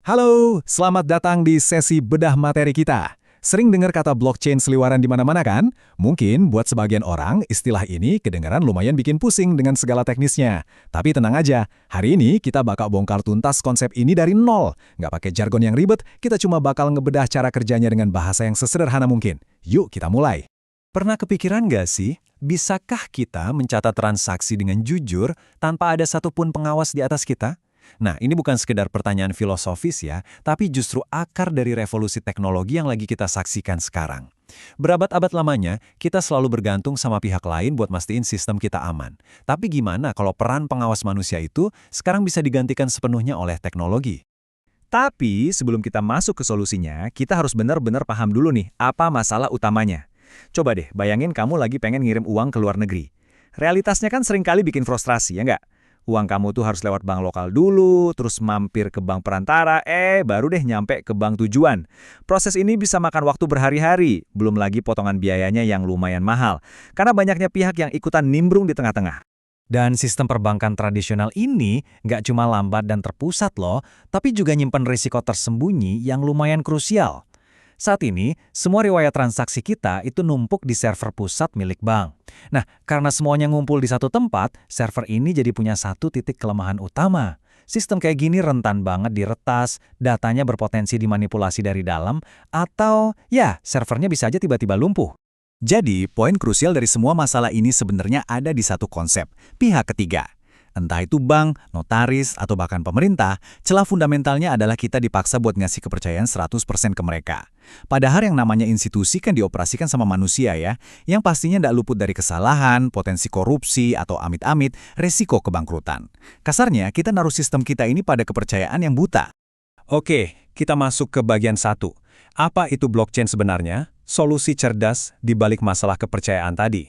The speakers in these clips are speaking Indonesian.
Halo, selamat datang di sesi bedah materi kita. Sering dengar kata blockchain seliwaran di mana-mana kan? Mungkin buat sebagian orang, istilah ini kedengaran lumayan bikin pusing dengan segala teknisnya. Tapi tenang aja, hari ini kita bakal bongkar tuntas konsep ini dari nol. Nggak pakai jargon yang ribet, kita cuma bakal ngebedah cara kerjanya dengan bahasa yang sesederhana mungkin. Yuk kita mulai. Pernah kepikiran nggak sih, bisakah kita mencatat transaksi dengan jujur tanpa ada satupun pengawas di atas kita? Nah, ini bukan sekedar pertanyaan filosofis ya, tapi justru akar dari revolusi teknologi yang lagi kita saksikan sekarang. Berabad-abad lamanya, kita selalu bergantung sama pihak lain buat mastiin sistem kita aman. Tapi gimana kalau peran pengawas manusia itu sekarang bisa digantikan sepenuhnya oleh teknologi? Tapi sebelum kita masuk ke solusinya, kita harus benar-benar paham dulu nih, apa masalah utamanya. Coba deh, bayangin kamu lagi pengen ngirim uang ke luar negeri. Realitasnya kan seringkali bikin frustrasi, ya nggak? Uang kamu tuh harus lewat bank lokal dulu, terus mampir ke bank perantara, baru deh nyampe ke bank tujuan. Proses ini bisa makan waktu berhari-hari, belum lagi potongan biayanya yang lumayan mahal, karena banyaknya pihak yang ikutan nimbrung di tengah-tengah. Dan sistem perbankan tradisional ini nggak cuma lambat dan terpusat loh, tapi juga nyimpen risiko tersembunyi yang lumayan krusial. Saat ini, semua riwayat transaksi kita itu numpuk di server pusat milik bank. Nah, karena semuanya ngumpul di satu tempat, server ini jadi punya satu titik kelemahan utama. Sistem kayak gini rentan banget diretas, datanya berpotensi dimanipulasi dari dalam, atau ya, servernya bisa aja tiba-tiba lumpuh. Jadi, poin krusial dari semua masalah ini sebenarnya ada di satu konsep, pihak ketiga. Entah itu bank, notaris, atau bahkan pemerintah, celah fundamentalnya adalah kita dipaksa buat ngasih kepercayaan 100% ke mereka. Padahal yang namanya institusi kan dioperasikan sama manusia ya, yang pastinya tidak luput dari kesalahan, potensi korupsi, atau amit-amit, resiko kebangkrutan. Kasarnya, kita naruh sistem kita ini pada kepercayaan yang buta. Oke, kita masuk ke bagian 1. Apa itu blockchain sebenarnya? Solusi cerdas di balik masalah kepercayaan tadi.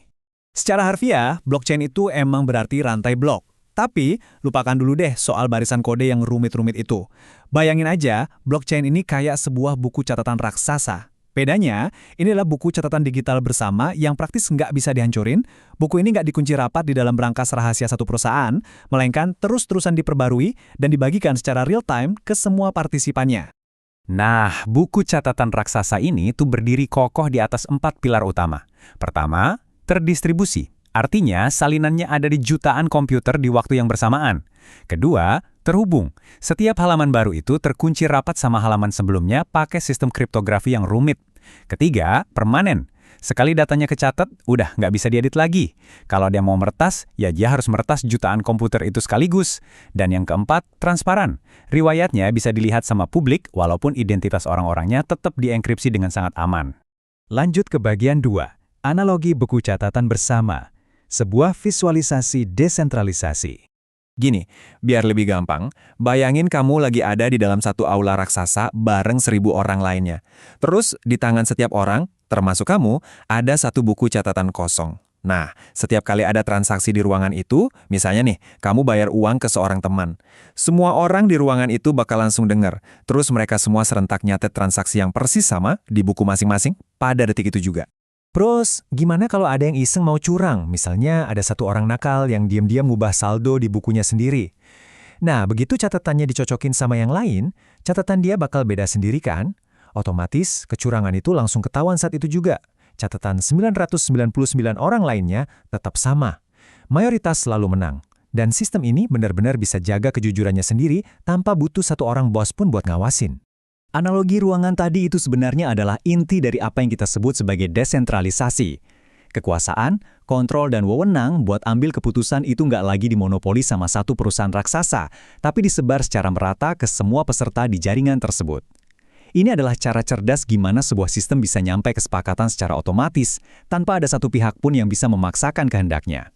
Secara harfiah, blockchain itu emang berarti rantai blok. Tapi, lupakan dulu deh soal barisan kode yang rumit-rumit itu. Bayangin aja, blockchain ini kayak sebuah buku catatan raksasa. Bedanya, ini adalah buku catatan digital bersama yang praktis nggak bisa dihancurin. Buku ini nggak dikunci rapat di dalam berangkas rahasia satu perusahaan, melainkan terus-terusan diperbarui dan dibagikan secara real-time ke semua partisipannya. Nah, buku catatan raksasa ini tuh berdiri kokoh di atas 4 pilar utama. Pertama, terdistribusi. Artinya, salinannya ada di jutaan komputer di waktu yang bersamaan. Kedua, terhubung. Setiap halaman baru itu terkunci rapat sama halaman sebelumnya pakai sistem kriptografi yang rumit. Ketiga, permanen. Sekali datanya kecatat, udah nggak bisa diedit lagi. Kalau dia mau meretas, ya dia harus meretas jutaan komputer itu sekaligus. Dan yang keempat, transparan. Riwayatnya bisa dilihat sama publik walaupun identitas orang-orangnya tetap dienkripsi dengan sangat aman. Lanjut ke bagian 2, analogi buku catatan bersama. Sebuah visualisasi desentralisasi. Gini, biar lebih gampang, bayangin kamu lagi ada di dalam satu aula raksasa bareng 1.000 orang lainnya. Terus, di tangan setiap orang, termasuk kamu, ada satu buku catatan kosong. Nah, setiap kali ada transaksi di ruangan itu, misalnya nih, kamu bayar uang ke seorang teman. Semua orang di ruangan itu bakal langsung dengar. Terus mereka semua serentak nyatet transaksi yang persis sama di buku masing-masing pada detik itu juga. Terus, gimana kalau ada yang iseng mau curang? Misalnya ada satu orang nakal yang diam-diam ngubah saldo di bukunya sendiri. Nah, begitu catatannya dicocokin sama yang lain, catatan dia bakal beda sendiri kan? Otomatis, kecurangan itu langsung ketahuan saat itu juga. Catatan 999 orang lainnya tetap sama. Mayoritas selalu menang. Dan sistem ini benar-benar bisa jaga kejujurannya sendiri tanpa butuh satu orang bos pun buat ngawasin. Analogi ruangan tadi itu sebenarnya adalah inti dari apa yang kita sebut sebagai desentralisasi. Kekuasaan, kontrol, dan wewenang buat ambil keputusan itu nggak lagi dimonopoli sama satu perusahaan raksasa, tapi disebar secara merata ke semua peserta di jaringan tersebut. Ini adalah cara cerdas gimana sebuah sistem bisa nyampe kesepakatan secara otomatis, tanpa ada satu pihak pun yang bisa memaksakan kehendaknya.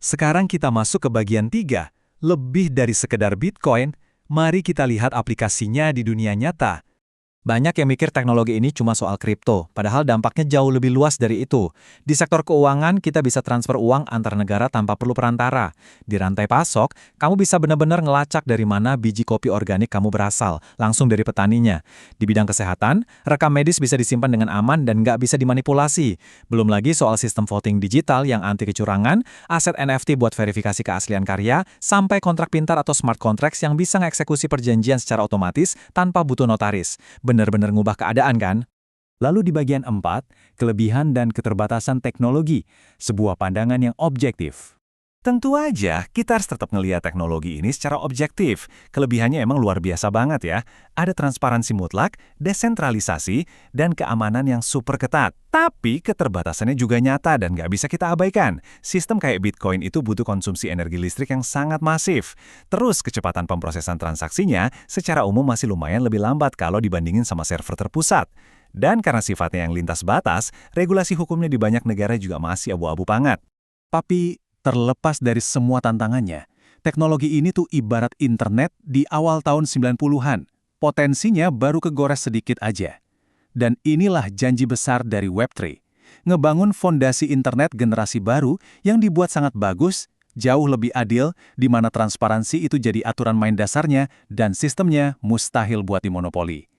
Sekarang kita masuk ke bagian 3, lebih dari sekedar Bitcoin. Mari kita lihat aplikasinya di dunia nyata. Banyak yang mikir teknologi ini cuma soal kripto, padahal dampaknya jauh lebih luas dari itu. Di sektor keuangan, kita bisa transfer uang antar negara tanpa perlu perantara. Di rantai pasok, kamu bisa benar-benar ngelacak dari mana biji kopi organik kamu berasal, langsung dari petaninya. Di bidang kesehatan, rekam medis bisa disimpan dengan aman dan nggak bisa dimanipulasi. Belum lagi soal sistem voting digital yang anti kecurangan, aset NFT buat verifikasi keaslian karya, sampai kontrak pintar atau smart contracts yang bisa mengeksekusi perjanjian secara otomatis tanpa butuh notaris. Benar-benar ngubah keadaan kan? Lalu di bagian 4, kelebihan dan keterbatasan teknologi, sebuah pandangan yang objektif. Tentu aja, kita harus tetap ngelihat teknologi ini secara objektif. Kelebihannya emang luar biasa banget ya. Ada transparansi mutlak, desentralisasi, dan keamanan yang super ketat. Tapi keterbatasannya juga nyata dan nggak bisa kita abaikan. Sistem kayak Bitcoin itu butuh konsumsi energi listrik yang sangat masif. Terus kecepatan pemrosesan transaksinya secara umum masih lumayan lebih lambat kalau dibandingin sama server terpusat. Dan karena sifatnya yang lintas batas, regulasi hukumnya di banyak negara juga masih abu-abu banget. Tapi terlepas dari semua tantangannya, teknologi ini tuh ibarat internet di awal tahun 90-an. Potensinya baru kegores sedikit aja. Dan inilah janji besar dari Web3. Ngebangun fondasi internet generasi baru yang dibuat sangat bagus, jauh lebih adil, di mana transparansi itu jadi aturan main dasarnya dan sistemnya mustahil buat dimonopoli.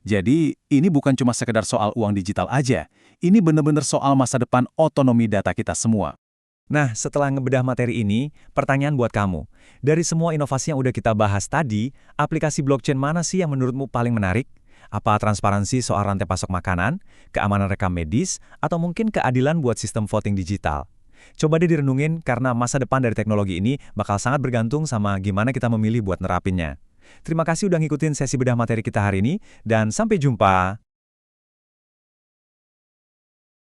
Jadi, ini bukan cuma sekedar soal uang digital aja. Ini benar-benar soal masa depan otonomi data kita semua. Nah, setelah ngebedah materi ini, pertanyaan buat kamu. Dari semua inovasi yang udah kita bahas tadi, aplikasi blockchain mana sih yang menurutmu paling menarik? Apa transparansi soal rantai pasok makanan, keamanan rekam medis, atau mungkin keadilan buat sistem voting digital? Coba deh direnungin karena masa depan dari teknologi ini bakal sangat bergantung sama gimana kita memilih buat nerapinnya. Terima kasih udah ngikutin sesi bedah materi kita hari ini, dan sampai jumpa!